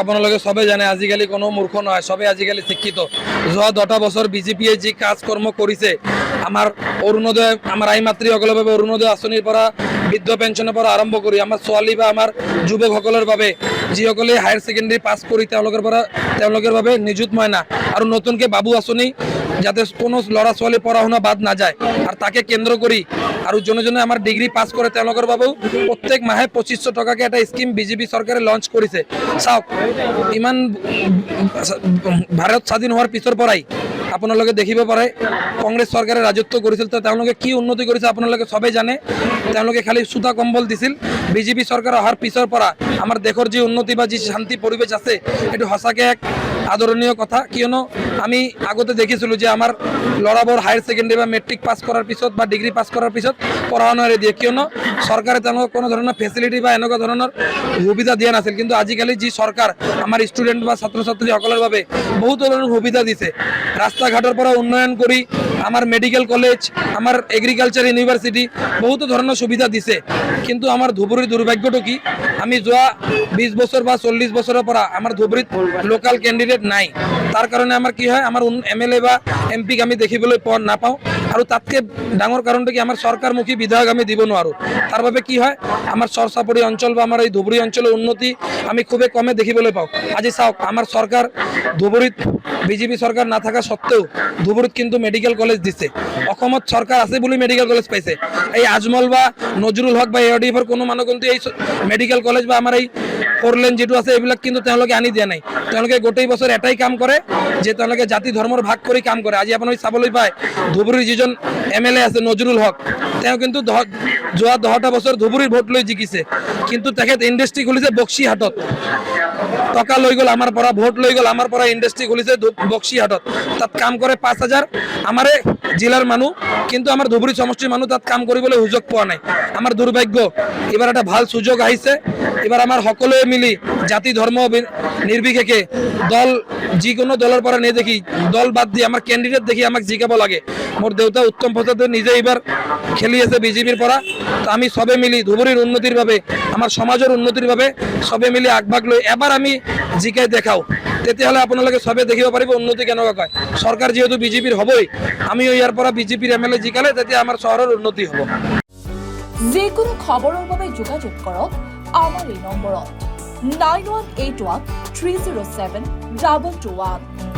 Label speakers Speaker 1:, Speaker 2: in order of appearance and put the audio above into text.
Speaker 1: আপোনালোকে সবে জানে আজিকালি কোনো মূৰ্খ নহয়, সবে আজিকালি শিক্ষিত। যোৱা 10টা বছৰ বিজেপিয়ে যি কাজকৰ্ম কৰিছে, আমাৰ অৰুণোদয়, আমাৰ আই মাতৃসকলৰ বাবে অৰুণোদয় আঁচনিৰ পৰা বৃদ্ধ পেঞ্চনৰ পৰা আৰম্ভ কৰি আমাৰ ছোৱালী বা আমাৰ যুৱকসকলৰ বাবে যিসকলে হায়াৰ ছেকেণ্ডেৰী পাছ কৰি তেওঁলোকৰ বাবে নিযুত মইনা আৰু নতুনকৈ বাবু আঁচনি, যাতে কোনো ল'ৰা ছোৱালী পঢ়া শুনা বাদ নাযায় আৰু তাকে কেন্দ্ৰ কৰি আৰু যোনে যোনে আমাৰ ডিগ্ৰী পাছ কৰে তেওঁলোকৰ বাবেও প্ৰত্যেক মাহে 2500 টকাকৈ এটা স্কিম বিজেপি চৰকাৰে লঞ্চ কৰিছে। চাওক, ইমান ভাৰত স্বাধীন হোৱাৰ পিছৰ পৰাই আপোনালোকে দেখিব পাৰে কংগ্ৰেছ চৰকাৰে ৰাজত্ব কৰিছিল, তো তেওঁলোকে কি উন্নতি কৰিছে আপোনালোকে সবেই জানে। তেওঁলোকে খালি চুতা কম্বল দিছিল। বিজেপি চৰকাৰ অহাৰ পিছৰ পৰা আমাৰ দেশৰ যি উন্নতি বা যি শান্তি পৰিৱেশ আছে, এইটো সঁচাকৈ এক আদৰণীয় কথা। কিয়নো আমি আগতে দেখিছিলোঁ যে আমাৰ ল'ৰাবোৰ হায়াৰ ছেকেণ্ডেৰী বা মেট্ৰিক পাছ কৰাৰ পিছত বা ডিগ্ৰী পাছ কৰাৰ পিছত পঢ়া শুনা এৰি দিয়ে, কিয়নো চৰকাৰে তেওঁলোকক কোনো ধৰণৰ ফেচিলিটি বা এনেকুৱা ধৰণৰ সুবিধা দিয়া নাছিল। কিন্তু আজিকালি যি চৰকাৰ আমাৰ ষ্টুডেণ্ট বা ছাত্ৰ ছাত্ৰীসকলৰ বাবে বহুতো ধৰণৰ সুবিধা দিছে। ৰাস্তা ঘাটৰ পৰা উন্নয়ন কৰি আমাৰ মেডিকেল কলেজ, আমাৰ এগ্ৰিকালচাৰ ইউনিভাৰ্চিটি বহুতো ধৰণৰ সুবিধা দিছে। কিন্তু আমাৰ ধুবুৰীৰ দুৰ্ভাগ্যটো কি, আমি যোৱা 20 বছৰ বা 40 বছৰৰ পৰা আমাৰ ধুবুৰীত লোকাল কেণ্ডিডেট নাই। তাৰ কাৰণে আমাৰ কি হয়, আমাৰ MLA বা MPক আমি দেখিবলৈ নাপাওঁ। আৰু তাতকৈ ডাঙৰ কাৰণটো কি, আমাৰ চৰকাৰমুখী বিধায়ক আমি দিব নোৱাৰোঁ। তাৰ বাবে কি হয়, আমাৰ চৰচাপৰি অঞ্চল বা আমাৰ এই ধুবুৰী অঞ্চলৰ উন্নতি আমি খুবেই কমে দেখিবলৈ পাওঁ। আজি চাওক, আমাৰ চৰকাৰ ধুবুৰীত বিজেপি চৰকাৰ নাথাকা সত্ত্বেও ধুবুৰীত কিন্তু মেডিকেল কলেজ দিছে। অসমত চৰকাৰ আছে বুলি মেডিকেল কলেজ পাইছে। এই আজমল বা নজৰুল হক বা ARDFৰ কোনো মানুহ কিন্তু এই মেডিকেল কলেজ বা আমাৰ এই 4 লেন যিটো আছে এইবিলাক কিন্তু তেওঁলোকে আনি দিয়া নাই। তেওঁলোকে গোটেই বছৰ এটাই কাম কৰে যে তেওঁলোকে জাতি ধৰ্মৰ ভাগ কৰি কাম কৰে। আজি আপুনি চাবলৈ পায় ধুবুৰীৰ যিজন MLA আছে নজৰুল হক, তেওঁ কিন্তু যোৱা 10টা বছৰ ধুবুৰীৰ ভোট লৈ জিকিছে। কিন্তু তেখেত ইণ্ডাষ্ট্ৰি খুলিছে বক্সিহাটত। টকা লৈ গ'ল আমাৰ পৰা, ভোট লৈ গ'ল আমাৰ পৰা, ইণ্ডাষ্ট্ৰি খুলিছে বক্সিহাটত। তাত কাম কৰে 5000 আমাৰে জিলাৰ মানুহ, কিন্তু আমাৰ ধুবুৰী সমষ্টিৰ মানুহ তাত কাম কৰিবলৈ সুযোগ পোৱা নাই। আমাৰ দুৰ্ভাগ্য। এইবাৰ এটা ভাল সুযোগ আহিছে। এইবাৰ আমাৰ সকলোৱে মিলি জাতি ধৰ্ম নিৰ্বিশেষে দল যিকোনো দলৰ পৰা নেদেখি, দল বাদ দি আমাৰ কেণ্ডিডেট দেখি আমাক জিকাব লাগে। মোৰ দেউতা উত্তম প্ৰসাদে নিজে এইবাৰ খেলি আছে বিজেপিৰ পৰা। আমি সবে মিলি ধুবুৰীৰ উন্নতিৰ বাবে, আমাৰ সমাজৰ উন্নতিৰ বাবে সবে মিলি আগভাগ লৈ এবাৰ আমি জিকাই দেখাওঁ। তেতিয়াহ'লে আপোনালোকে সবে দেখিব পাৰিব উন্নতি কেনেকুৱা হয়। চৰকাৰ যিহেতু বিজেপিৰ হ'বই, আমিও ইয়াৰ পৰা বিজেপিৰ MLA জিকালে তেতিয়া আমাৰ চহৰৰ উন্নতি হ'ব।
Speaker 2: যিকোনো খবৰৰ বাবে যোগাযোগ কৰক আমাৰ এই নম্বৰত 9181 307 2221।